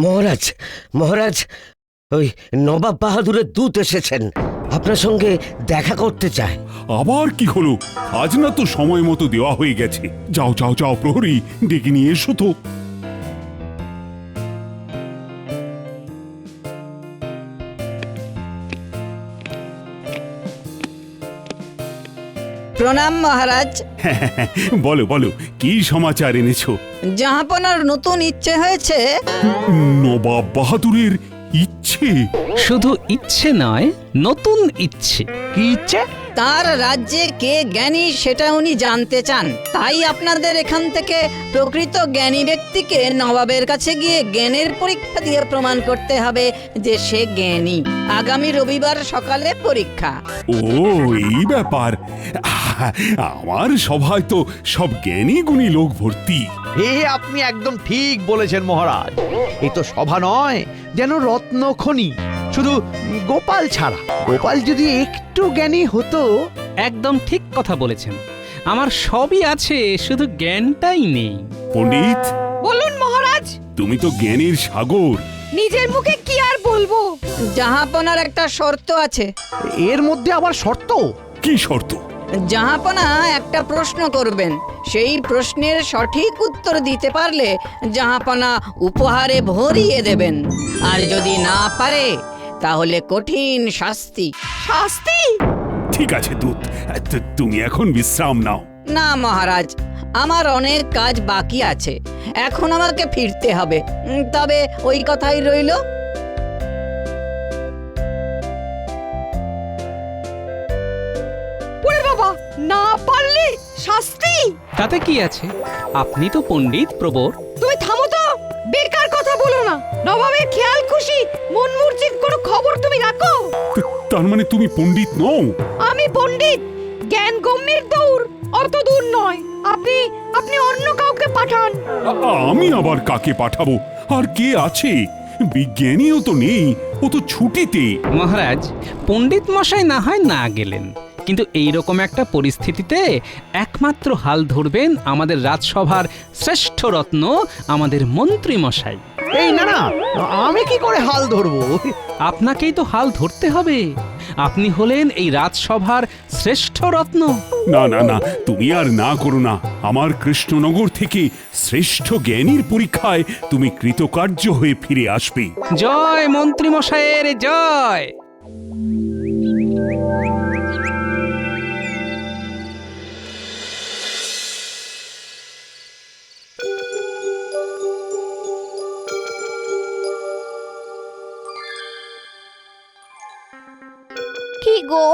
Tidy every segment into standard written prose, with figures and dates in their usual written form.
মহারাজ, মহারাজ, ওই নবাব বাহাদুরের দূত এসেছেন, আপনার সঙ্গে দেখা করতে চায়। আবার কি হলো? আজ না তো সময় মতো দেওয়া হয়ে গেছে। যাও যাও যাও, প্রহরী ডেকে নিয়ে এসো তো। প্রণাম মহারাজ। বলো বলো, কি সমাচার এনেছো? জাহাপনার নতুন ইচ্ছে হয়েছে। নবাব বাহাদুরের ইচ্ছে? শুধু ইচ্ছে নয়, নতুন ইচ্ছে। কি ইচ্ছে? তার রাজ্যে কে জ্ঞানী সেটা উনি জানতে চান। তাই আপনাদের এখান থেকে প্রকৃত জ্ঞানী ব্যক্তিকে নবাবের কাছে গিয়ে জ্ঞানের পরীক্ষা দিয়ে প্রমাণ করতে হবে যে সে জ্ঞানী। আগামী রবিবার সকালে পরীক্ষা। ও, এই ব্যাপার। আমার সভায় তো সব জ্ঞানী গুণী লোক ভর্তি। আপনি একদম ঠিক বলেছেন মহারাজ। এই তো সভা নয়, যেন রত্নখনি। শুধু গোপাল ছাড়া। গোপাল যদি একটু জ্ঞানী হতো। একদম ঠিক কথা বলেছেন। আমার সবই আছে, শুধু জ্ঞানটাই নেই। পণ্ডিত, বলুন মহারাজ। তুমি তো জ্ঞানীর সাগর। নিজের মুখে কি আর বলবো? জাহাপনার একটা শর্ত আছে। এর মধ্যে আবার শর্ত? কি শর্ত? জাহাপনা একটা প্রশ্ন করবেন, সেই প্রশ্নের সঠিক উত্তর দিতে পারলে জাহাপনা উপহারে ভরিয়ে দেবেন, আর যদি না পারে তাহলে কঠিন শাস্তি। শাস্তি? ঠিক আছে দূত, তুমি এখন বিশ্রাম নাও। না মহারাজ, আমার অনেক কাজ বাকি আছে, এখন আমাকে ফিরতে হবে। তবে ওই কথাই রইল। ওরে বাবা, না পারলে শাস্তি? তাতে কি আছে? আপনি তো পণ্ডিত প্রবর। তুমি থামো তো, বেকার কথা বলো না। নবাবের খেয়াল খুশি মন মুর্জিত কোনো খবর তুমি রাখো? তার মানে তুমি পণ্ডিত নও? আমি পণ্ডিত, জ্ঞান গম্যের দৌড় অত দূর নয়। আপনি আপনি অন্য কাউকে পাঠান। আমি আবার কাকে পাঠাবো? আর কে আছে? বিজ্ঞানীও তো নেই, ও তো ছুটিতে। মহারাজ, পণ্ডিত মশাই না হয় না গেলেন, কিন্তু এই রকম একটা পরিস্থিতিতে একমাত্র হাল ধরবেন আমাদের রাজসভার শ্রেষ্ঠ রত্ন, আমাদের মন্ত্রী মশাই। এই না না, আমি কি করে হাল ধরবো? আপনাকেই তো হাল ধরতে হবে। আপনি হলেন এই রাজসভার শ্রেষ্ঠ রত্ন। না না না, তুমি আর না করো না। আমার কৃষ্ণনগর থেকে শ্রেষ্ঠ জ্ঞানীর পরীক্ষায় তুমি কৃতকার্য হয়ে ফিরে আসবে। জয় মন্ত্রী মশাইয়ের জয়। কি গো,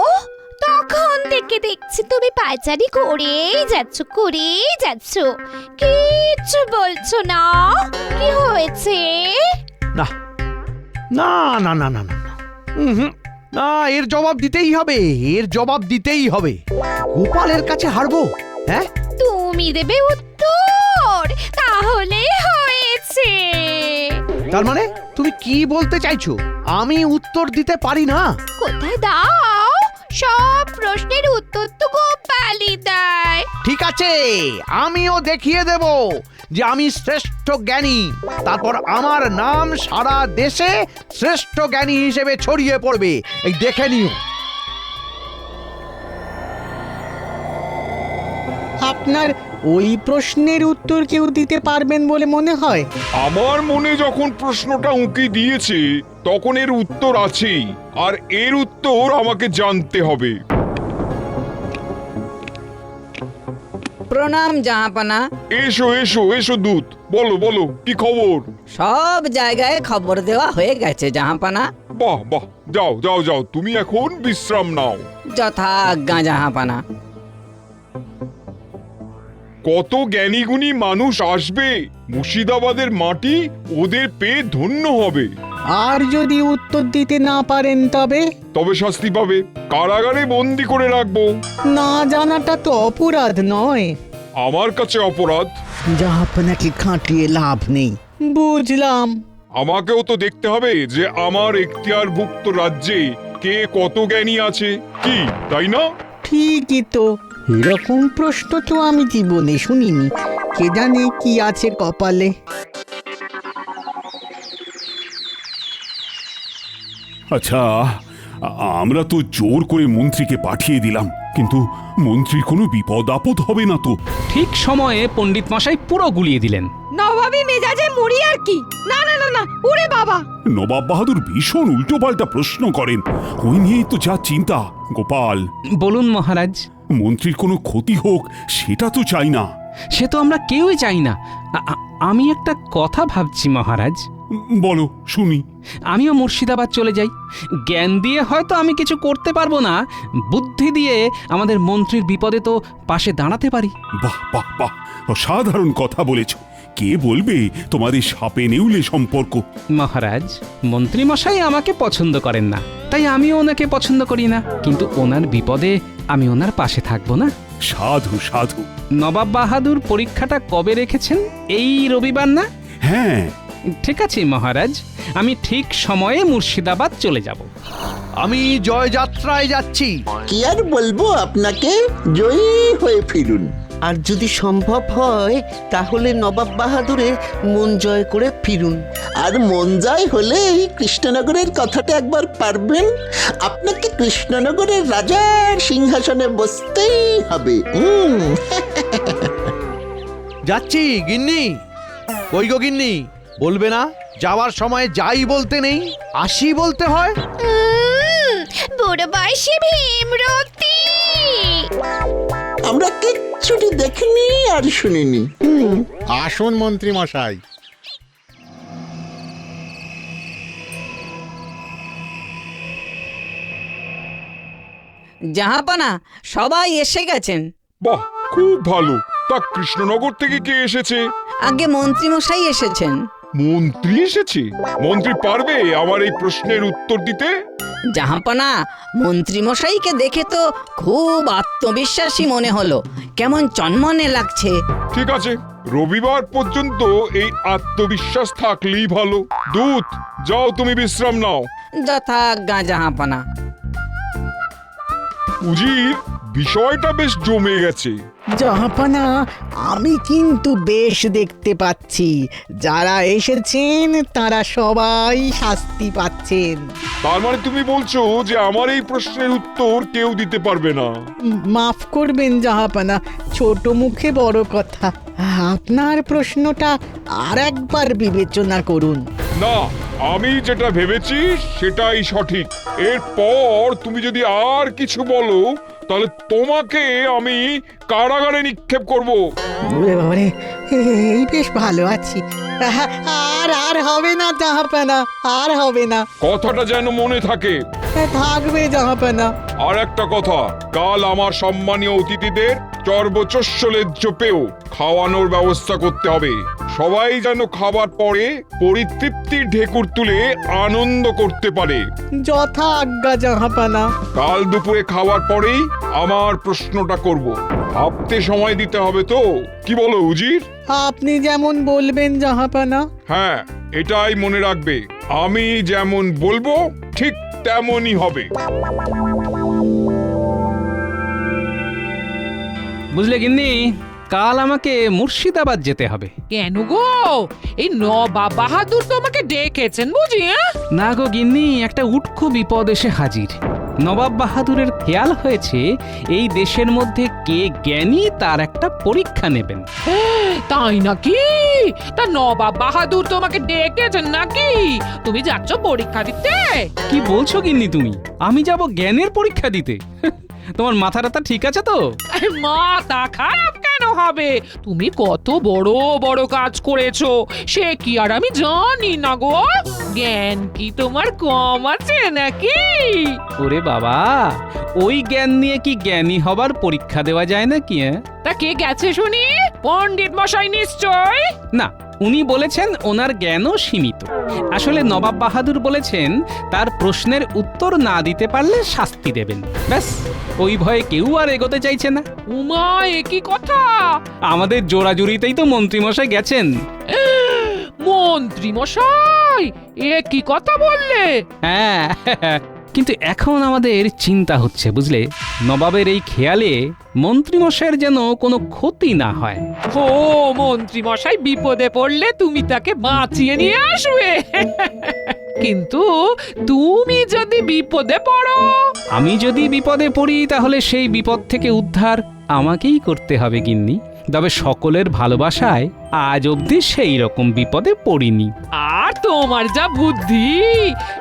তখন থেকে দেখছি তুমি পায়চারি করেই যাচ্ছ, কিচ্ছু বলছো না। কি হয়েছে? না না না না না না না, না, এর জবাব দিতেই হবে, এর জবাব দিতেই হবে। গোপালের কাছে হারবো? হ্যাঁ, তুমি দেবে উত্তর, তাহলে হয়েছে। তার মানে তুমি কি বলতে চাইছো? আমি উত্তর দিতে পারি না? কোথায় দাও, সব প্রশ্নের উত্তর তো গোপালই দেয়। ঠিক আছে, আমিও দেখিয়ে দেব যে আমি শ্রেষ্ঠ জ্ঞানী। তারপর আমার নাম সারা দেশে শ্রেষ্ঠ জ্ঞানী হিসেবে ছড়িয়ে পড়বে। এই দেখে নিও। আপনার ওই প্রশ্নের উত্তর কেউ দিতে পারবেন বলে মনে হয়? আমার মনে যখন প্রশ্নটা উঁকি দিয়েছে তখন এর উত্তর আছেই, আর এর উত্তর আমাকে জানতে হবে। প্রণাম জাহাপনা। এসো এসো এসো দূত, বলো বলো, কি খবর? সব জায়গায় খবর দেওয়া হয়ে গেছে জাহাপনা। বাহ বাহ, যাও যাও যাও, তুমি এখন বিশ্রাম নাও। যথা আজ্ঞা জাহাপনা। কত জ্ঞানীগুণী মানুষ আসবে, মুর্শিদাবাদের মাটি ওদের পেয়ে ধন্য হবে। আর যদি উত্তর দিতে না পারেন তবে? তবে শাস্তি পাবে, কারাগারে বন্দি করে রাখবো। না জানাটা তো অপরাধ নয়। আমার কাছে অপরাধ। জাহাপনাকে খাটিয়ে লাভ নেই। বুঝলাম। আমাকেও তো দেখতে হবে যে আমার এখতিয়ারভুক্ত রাজ্যে কে কত জ্ঞানী আছে, কি তাই না? ঠিকই তো, এরকম প্রশ্ন তো আমি জীবনে শুনিনি। কে জানে কি আছে কপালে। আচ্ছা, আমরা তো জোর করে মন্ত্রীকে পাঠিয়ে দিলাম, কিন্তু মন্ত্রীর কোনো বিপদ আপদ হবে না তো? ঠিক সময়ে পণ্ডিত মশাই পুরো গুলিয়ে দিলেন। নবাবী মেজাজে মরি আর কি। না না না না, ওরে বাবা! নবাব বাহাদুর ভীষণ উল্টোপাল্টা প্রশ্ন করেন, ওই নিয়েই তো যা চিন্তা। গোপাল, বলুন মহারাজ। মন্ত্রীর কোনো ক্ষতি হোক সেটা তো চাই না। সে তো আমরা কেউই চাই না। আমি একটা কথা ভাবছি মহারাজ। বলো শুনি। আমিও মুর্শিদাবাদ চলে যাই। জ্ঞান দিয়ে হয়তো আমি কিছু করতে পারবো না, বুদ্ধি দিয়ে আমাদের মন্ত্রীর বিপদে তো পাশে দাঁড়াতে পারি। বাহ বাহ বাহ, অসাধারণ কথা বলেছ। কে বলবে তোমাদের সাপে নেউলে সম্পর্ক? মহারাজ, মন্ত্রী মশাই আমাকে পছন্দ করেন না, তাই আমিও ওনাকে পছন্দ করি না, কিন্তু ওনার বিপদে আমি ওনার পাশে থাকবো না? সাধু সাধু। নবাব বাহাদুর পরীক্ষাটা কবে রেখেছেন? এই রবিবার না? হ্যাঁ। ঠিক আছে মহারাজ, আমি ঠিক সময়ে মুর্শিদাবাদ চলে যাব। আমি জয়যাত্রায় যাচ্ছি। কি আর বলবো আপনাকে, জয়ী হয়ে ফিরুন। আর যদি সম্ভব হয় তাহলে নবাব বাহাদুরের মন জয় করে ফিরুন। আর মন জয় হলে এই কৃষ্ণনগরের কথাটা একবার পারবেন। আপনাকে কৃষ্ণনগরের রাজার সিংহাসনে বসতেই হবে। যাচ্ছি গিন্নি। কই গো গিন্নি, বলবে না যাওয়ার সময় যাই বলতে নেই, আসি বলতে হয়? বুড়ো বয়সী ভীমরতি। আমরা কিচ্ছুটি দেখিনি আর শুনিনি। আসুন মন্ত্রী মশাই। জাহাপানা, সবাই এসে গেছেন। বাহ, খুব ভালো। তা কৃষ্ণনগর থেকে কে এসেছে? আগে মন্ত্রী মশাই এসেছেন। মন্ত্রী এসেছে? মন্ত্রী পারবে আমার এই প্রশ্নের উত্তর দিতে? জাহাপানা, মন্ত্রী মশাইকে দেখে তো খুব আত্মবিশ্বাসী মনে হলো, কেমন চনমনে লাগছে। ঠিক আছে, রবিবার পর্যন্ত এই আত্মবিশ্বাস থাকলেই ভালো। দূত, যাও তুমি বিশ্রাম নাও। যথাজ্ঞা জাহাপানা। উজির, বিষয়টা বেশ জমে গেছে। জাহাপানা, আমি কিন্তু বেশ দেখতে পাচ্ছি যারা এসেছেন তারা সবাই শাস্তি পাচ্ছেন। তার মানে তুমি বলছো যে আমার এই প্রশ্নের উত্তর কেউ দিতে পারবে না? মাফ করবেন জাহাপানা, ছোট মুখে বড় কথা। আপনার প্রশ্নটা আর একবার বিবেচনা করুন। না, আমি যেটা ভেবেছি সেটাই সঠিক। এরপর তুমি যদি আর কিছু বলো তাহলে তোমাকে আমি কারাগারে নিক্ষেপ করব। ওরে বাবারে, এই বেশ ভালো আছি। আর আর হবে না জাহাপানা, আর হবে না। কথাটা যেন মনে থাকে। থাকবে জাহাপানা। আর একটা কথা, কাল আমার সম্মানীয় অতিথিদের চর্বচস্বলেজ্জ পেয়েও খাওয়ানোর ব্যবস্থা করতে হবে। সবাই যেন খাবার পরে পরিতৃপ্তির ঢেকুর তুলে আনন্দ করতে পারে। যথা আজ্ঞা জাহাপানা। কাল দুপুরে খাওয়ার পরেই আমার প্রশ্নটা করব। ভাবতে সময় দিতে হবে তো, কি বলো উজির? আপনি যেমন বলবেন জাহাপানা। হ্যাঁ, এটাই মনে রাখবে, আমি যেমন বলবো ঠিক তেমনই হবে। বুঝলে গিন্নি, কাল আমাকে মুর্শিদাবাদ যেতে হবে। কেন গো? এই নবাব বাহাদুর তো আমাকে ডেকেছেন বুঝি? না গো গিন্নি, একটা উটকো বিপদ এসে হাজির। নবাব বাহাদুরের খেয়াল হয়েছে এই দেশের মধ্যে কে জ্ঞানী তার একটা পরীক্ষা নেবেন। তাই নাকি? তা নবাব বাহাদুর তোমাকে ডেকেছেন নাকি? তুমি যাচ্ছ পরীক্ষা দিতে? কি বলছো গিন্নি তুমি? আমি যাব জ্ঞানের পরীক্ষা দিতে? তোমার মাথাটা ঠিক আছে তো? মাথা খারাপ কেন হবে? তুমি কত বড় বড় কাজ করেছো, সে কি আর আমি জানি না গো? জ্ঞান কি তোমার কম আছে নাকি? ওরে বাবা, ওই জ্ঞান নিয়ে কি জ্ঞানী হবার পরীক্ষা দেওয়া যায় নাকি? তা কে গেছে শুনি? পণ্ডিত মশাই নিশ্চয়। না, উনি বলেছেন ওনার জ্ঞানও সীমিত। আসলে নবাব বাহাদুর বলেছেন তার প্রশ্নের উত্তর না দিতে পারলে শাস্তি দেবেন। ব্যাস, ওই ভয়ে কেউ আর এগোতে চাইছে না। উমা, এ কি কথা? আমাদের জোড়াজুড়িতেই তো মন্ত্রীমশাই গেছেন। মন্ত্রী মশাই, এ কি কথা বললে? হ্যাঁ, কিন্তু এখন আমাদের চিন্তা হচ্ছে বুঝলে, নবাবের এই খেয়ালে মন্ত্রীমশাইয়ের যেন কোনো ক্ষতি না হয়। ও, মন্ত্রী মশাই বিপদে পড়লে তুমি তাকে বাঁচিয়ে নিয়ে আসবে। কিন্তু তুমি যদি বিপদে পড়ো, আমি যদি বিপদে পড়ি তাহলে সেই বিপদ থেকে উদ্ধার আমাকেই করতে হবে গিন্নি। তবে সকলের ভালোবাসায় আজ অবধি সেই রকম বিপদে পড়িনি। আর তোমার যা বুদ্ধি,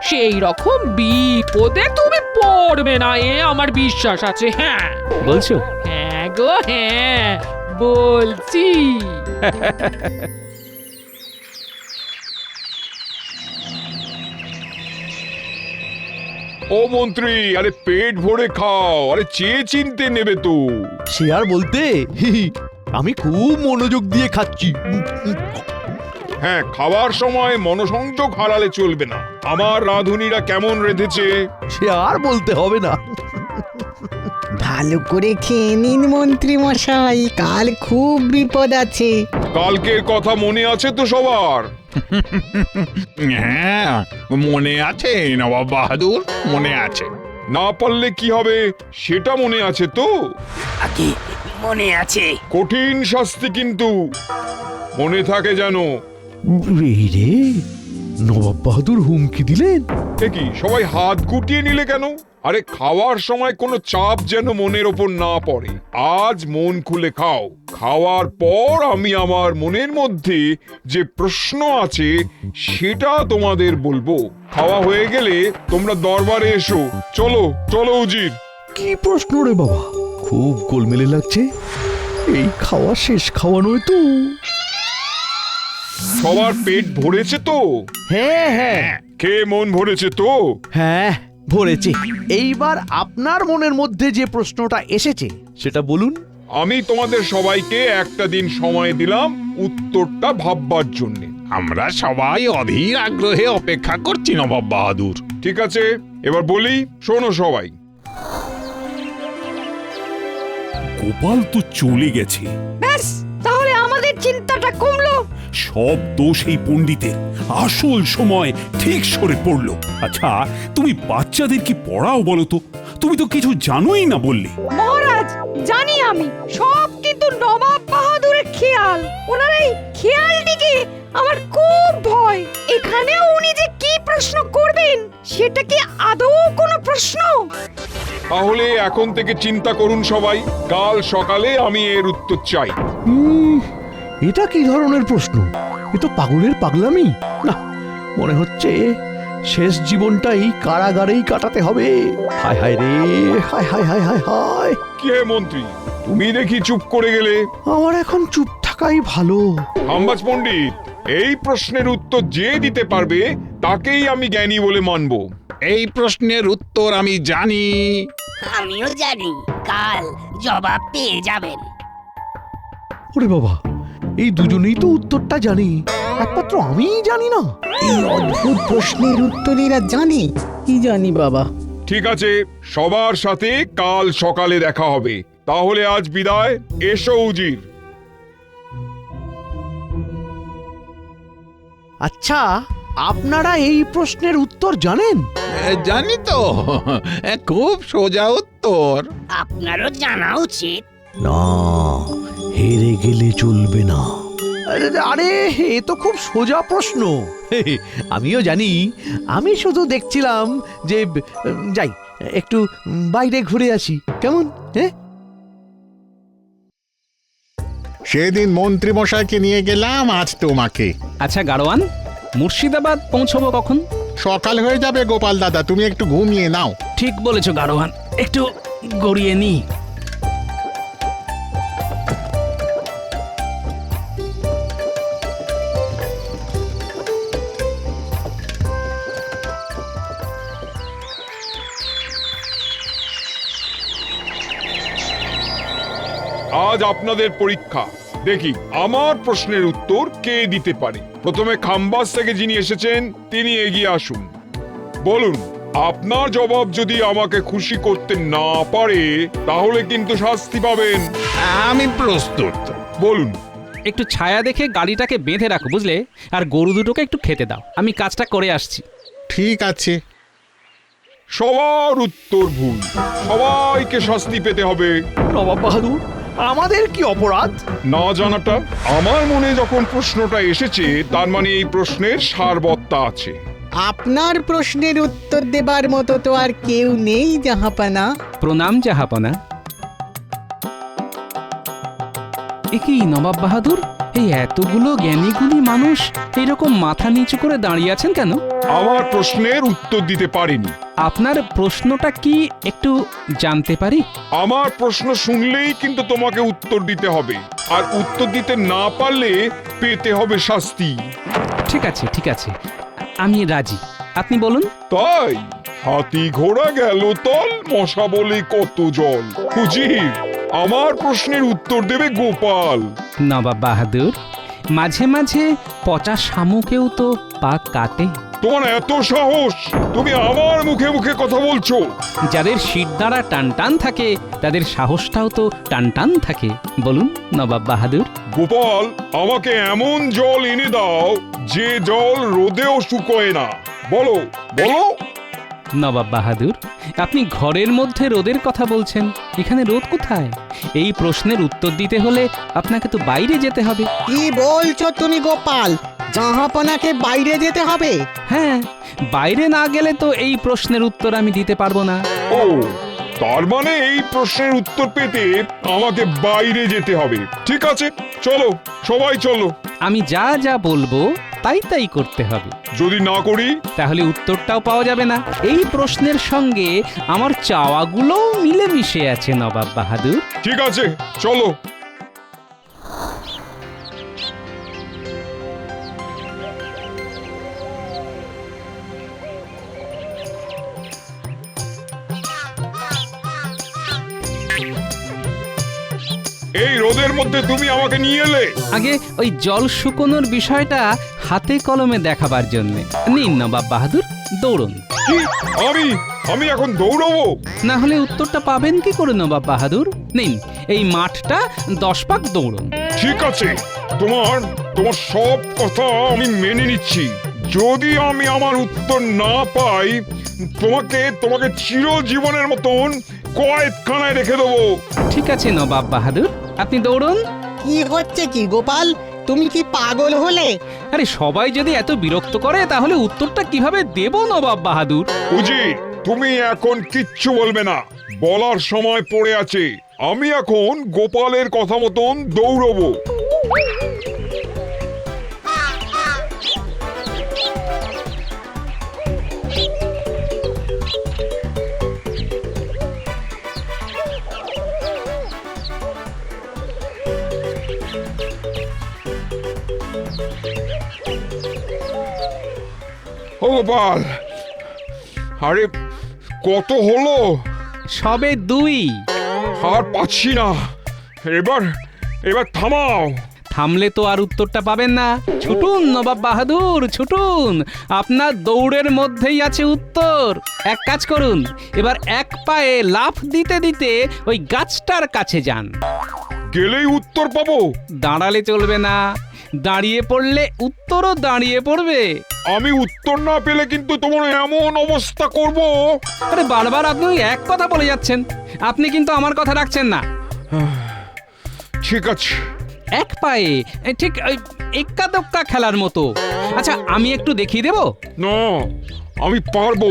সেই রকম বিপদে তুমি পড়বে না, এ আমার বিশ্বাস আছে। হ্যাঁ বলছো? হ্যাঁ গো হ্যাঁ, বলছি। ও মন্ত্রী, আরে পেট ভরে খাও, আরে চেয়ে চিনতে নেবে তো। সে আর বলতে, আমি খুব মনোযোগ দিয়ে খাচ্ছি। হ্যাঁ, খাওয়ার সময় মনোসংযোগ হারালে চলবে না। আমার রাঁধুনিরা কেমন রেঁধেছে। সে আর বলতে হবে না। ভালো করে খেয়ে নিন মন্ত্রী মশাই, কাল খুব বিপদ আছে। কালকের কথা মনে আছে তো সবার? হ্যাঁ, মনে আছে নবাব বাহাদুর, মনে আছে। না পারলে কি হবে সেটা মনে আছে তো? মনে আছে। কঠিন শাস্তি কিন্তু মনে থাকে যেন। রে, নবাব বাহাদুর হুমকি দিলেন। কি সবাই হাত গুটিয়ে নিলে কেন? আরে খাওয়ার সময় কোনো চাপ যেন মনের ওপর না পড়ে। আজ মন খুলে খাও, খাওয়ার পর আমি আমার মনের মধ্যে যে প্রশ্ন আছে সেটা তোমাদের বলবো। খাওয়া হয়ে গেলে তোমরা দরবারে এসো। চলো চলো উজির। কি প্রশ্ন রে বাবা, খুব গোলমেলে লাগছে। এই খাওয়া শেষ খাওয়া নয় তো? সবার পেট ভরেছে তো? হ্যাঁ হ্যাঁ খেয়ে মন ভরেছে তো? হ্যাঁ, ভরেছে। এইবার আপনার মনের মধ্যে যে প্রশ্নটা এসেছে সেটা বলুন। আমি তোমাদের সবাইকে একটা দিন সময় দিলাম উত্তরটা ভাববার জন্য। আমরা সবাই অধীর আগ্রহে অপেক্ষা করছি নবাব বাহাদুর। ঠিক আছে, এবার বলি, শোনো সবাই। গোপাল তো চলে গেছে, ব্যাস, তাহলে আমাদের চিন্তাটা কমলো। সব দোষ এই পণ্ডিতের। আসল সময় ঠিক সরে পড়লো। আচ্ছা, তুমি বাচ্চাদের কি পড়াও বলো তো? তুমি তো কিছু জানোই না বললে। মহারাজ, জানি আমি সব, কিন্তু নবাব বাহাদুরের খেয়াল, ওনার এই খেয়ালটিকে আমার খুব ভয়। এখানেও উনি যে কি প্রশ্ন করবেন সেটা কি আদৌ কোনো প্রশ্ন? তাহলে এখন থেকে চিন্তা করুন সবাই, কাল সকালে আমি এর উত্তর চাই। এটা কি ধরনের প্রশ্ন? এ তো পাগলের পাগলামি। না, মনে হচ্ছে শেষ জীবনটাই কারাগারেই কাটাতে হবে। হায় হায় রে, হায় হায় হায় হায় হায়। কি হে মন্ত্রী, তুমি দেখি চুপ করে গেলে। আমার এখন চুপ থাকাই ভালো। হাম্বাজ পণ্ডিত, এই প্রশ্নের উত্তর যে দিতে পারবে তাকেই আমি জ্ঞানী বলে মানব। এই প্রশ্নের উত্তর আমি জানি। আমিও জানি, কাল জবাব পেয়ে যাবেন। ওরে বাবা, এই দুজনেই তো উত্তরটা জানি, একমাত্র আমিই জানি না। এই অদ্ভুত প্রশ্নের উত্তর এরা জানে। কি জানি বাবা। ঠিক আছে, সবার সাথে কাল সকালে দেখা হবে। তাহলে আজ বিদায়। এসো উজির। আচ্ছা, আপনারা এই প্রশ্নের উত্তর জানেন? জানি তো, খুব সোজা উত্তর। আপনারও জানা উচিত। না, হেরে গেলে চলবে না। আরে এ তো খুব সোজা প্রশ্ন। আমিও জানি, আমি শুধু দেখছিলাম যে যাই একটু বাইরে ঘুরে আসি, কেমন? হ্যাঁ, সেদিন মন্ত্রী মশাইকে নিয়ে গেলাম, আজ তোমাকে। আচ্ছা গাড়োয়ান, মুর্শিদাবাদ পৌঁছবো কখন? সকাল হয়ে যাবে গোপাল দাদা, তুমি একটু ঘুমিয়ে নাও। ঠিক বলেছো গাড়োয়ান, একটু গড়িয়ে নি। আজ আপনাদের পরীক্ষা, দেখি আমার প্রশ্নের উত্তর কে দিতে পারে। প্রথমে খাম্বাস থেকে যিনি এসেছেন তিনি এগিয়ে আসুন। বলুন, আপনার জবাব যদি আমাকে খুশি করতে না পারে তাহলে কিন্তু শাস্তি পাবেন। আমি প্রস্তুত। বলুন। একটু ছায়া দেখে গাড়িটাকে বেঁধে রাখো, বুঝলে? আর গরু দুটোকে একটু খেতে দাও, আমি কাজটা করে আসছি। ঠিক আছে। সবার উত্তর ভুল, সবাইকে শাস্তি পেতে হবে। নবাব বাহাদুর, আমাদের কি অপরাধ? না জানাটা? আমার মনে যখন প্রশ্নটা এসেছে তার মানে এই প্রশ্নের সারবত্তা আছে। আপনার প্রশ্নের উত্তর দেবার মতো তো আর কেউ নেই জাহাপানা। প্রণাম জাহাপনা। কি নবাব বাহাদুর, এই এতগুলো জ্ঞানী গুণী মানুষ এইরকম মাথা নিচু করে দাঁড়িয়ে আছেন কেন? আমার প্রশ্নের উত্তর দিতে পারিনি। আপনার প্রশ্নটা কি একটু জানতে পারি? আমার প্রশ্ন শুনলেই কিন্তু তোমাকে উত্তর দিতে হবে, আর উত্তর দিতে না পারলে পেতে হবে শাস্তি। ঠিক আছে ঠিক আছে, আমি রাজি, আপনি বলুন। তাই হাতি ঘোড়া গেল তল, মশা বলে কত জল। হুজির, আমার প্রশ্নের উত্তর দেবে গোপাল। নবাব বাহাদুর, মাঝে মাঝে পচা শামুকেও তো পা কাটে। তোমার এত সাহস, তুমি আমার মুখে মুখে কথা বলছো? যাদের শিরদাঁড়া টানটান থাকে তাদের সাহসটাও তো টানটান থাকে। বলুন নবাব বাহাদুর। গোপাল, আমাকে এমন জল এনে দাও যে জল রোদেও শুকোয় না। বলো বলো। নবাব বাহাদুর, আপনি ঘরের মধ্যে রোদের কথা বলছেন, এখানে রোদ কোথায়? এই প্রশ্নের উত্তর দিতে হলে আপনাকে তো বাইরে যেতে হবে। কি বলছো তুমি গোপাল? জাহাপানাকে বাইরে যেতে হবে? হ্যাঁ, বাইরে না গেলে তো এই প্রশ্নের উত্তর আমি দিতে পারবো না। ও, তার মানে এই প্রশ্নের উত্তর পেতে আমাকে বাইরে যেতে হবে। ঠিক আছে, চলো সবাই চলো। আমি যা যা বলবো তাই তাই করতে হবে। যদি না করি? তাহলে উত্তরটাও পাওয়া যাবে না। এই প্রশ্নের সঙ্গে আমার চাওয়াগুলোও মিলেমিশে আছে নবাব বাহাদুর। ঠিক আছে, চলো। এই রোদের মধ্যে তুমি আমাকে নিয়ে এলে? আগে ওই জল শুকোনোর বিষয়টা হাতে কলমে দেখাবার জন্য। নিন নবাব বাহাদুর, দৌড়ুন। কি? আমি এখন দৌড়বো? না হলে উত্তরটা পাবেন কি করে নবাব বাহাদুর? নিন, এই মাঠটা 10 পাক দৌড়ুন। ঠিক আছে, তোমার সব কথা আমি মেনে নিচ্ছি। যদি আমি আমার উত্তর না পাই, তোমাকে চিরজীবনের মতন কয়েদখানায় রেখে দেবো। ঠিক আছে নবাব বাহাদুর, আপনি দৌড়ুন। কি হচ্ছে কি গোপাল? তুমি কি পাগল হলে? আরে সবাই যদি এত বিরক্ত করে তাহলে উত্তরটা কিভাবে দেব নবাব বাহাদুর? উজি, তুমি এখন কিচ্ছু বলবে না, বলার সময় পড়ে আছে। আমি এখন গোপালের কথা মতন দৌড়বো। ও গোপাল, আরে কত হলো? সবে 2। আর পাচ্ছি না, এবার থামাও। থামলে তো আর উত্তরটা পাবেন না। ছুটুন নবাব বাহাদুর, ছুটুন, আপনার দৌড়ের মধ্যেই আছে উত্তর। এক কাজ করুন, এবার এক পায়ে লাফ দিতে দিতে ওই গাছটার কাছে যান। গেলেই উত্তর পাবো? দাঁড়ালে চলবে না, দাঁড়িয়ে পড়লে উত্তরও দাঁড়িয়ে পড়বে। আমি উত্তর না পেলে কিন্তু তোমার এমন অবস্থা করব। আরে বারবার আপনি ওই এক কথা বলে যাচ্ছেন, আপনি কিন্তু আমার কথা রাখছেন না। ঠিক আছে। এক পায়ে, ঠিক এক্কা দোক্কা খেলার মতো। আচ্ছা, আমি একটু দেখিয়ে দেব? না, আমি পারবো।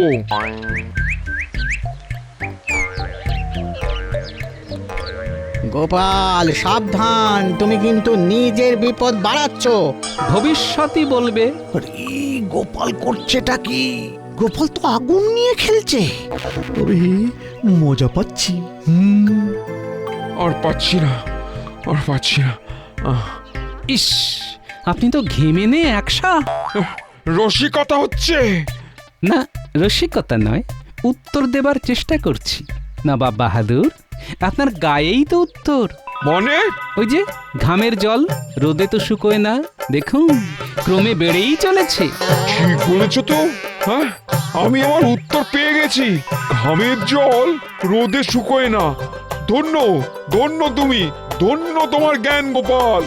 গোপাল সাবধান, তুমি কিন্তু নিজের বিপদ বাড়াচ্ছ। ভবিষ্যতই বলবে। গোপাল করছেটা কি? গোপাল তো আগুন নিয়ে খেলছে। তবে মজা পাচ্ছি। আর পাচ্ছি না। ইস, আপনি তো ঘেমে নে একসা। রসিকতা হচ্ছে না, রসিকতা নয়, উত্তর দেবার চেষ্টা করছি নবাব বাহাদুর। আপনার গায়েই তো উত্তর। মানে? ওই যে ঘামের জল রোদে তো শুকোয় না, দেখুন ক্রমে বেড়েই চলেছে। ঠিক বলেছো তো। হ্যাঁ, আমি আমার উত্তর পেয়ে গেছি। ঘামের জল রোদে শুকোয় না। ধন্য তুমি, ধন্য তোমার জ্ঞান গোপাল।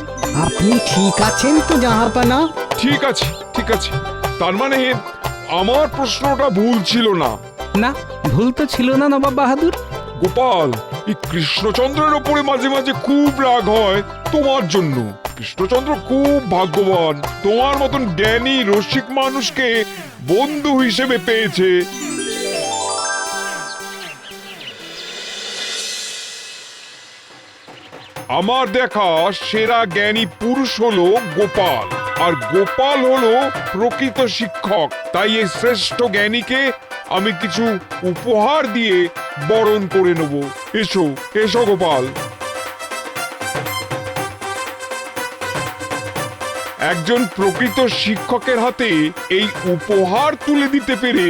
আপনি ঠিক আছেন তো জাহাপানা? ঠিক আছে। তার মানে আমার প্রশ্নটা ভুল ছিল না? না, ভুল তো ছিল না নবাব বাহাদুর। গোপাল, এই কৃষ্ণচন্দ্রের ওপরে মাঝে মাঝে খুব রাগ হয় তোমার জন্য। কৃষ্ণচন্দ্র খুব ভাগ্যবান, তোমার মতন জ্ঞানী রসিক মানুষকে বন্ধু হিসেবে পেয়েছে। আমার দেখা সেরা জ্ঞানী পুরুষ হলো গোপাল, আর গোপাল হলো প্রকৃত শিক্ষক। তাই এই শ্রেষ্ঠ জ্ঞানীকে আমি কিছু উপহার দিয়ে বরণ করে নেব। এসো এসো গোপাল। একজন প্রকৃত শিক্ষকের হাতে এই উপহার তুলে দিতে পেরে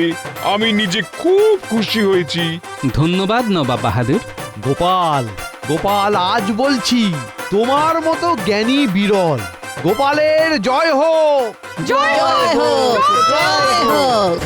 আমি নিজে খুব খুশি হয়েছি। ধন্যবাদ নবাব বাহাদুর। গোপাল, গোপাল, আজ বলছি তোমার মতো জ্ঞানী বিরল। গোপালের জয় হোক। জয় হোক, জয় হোক।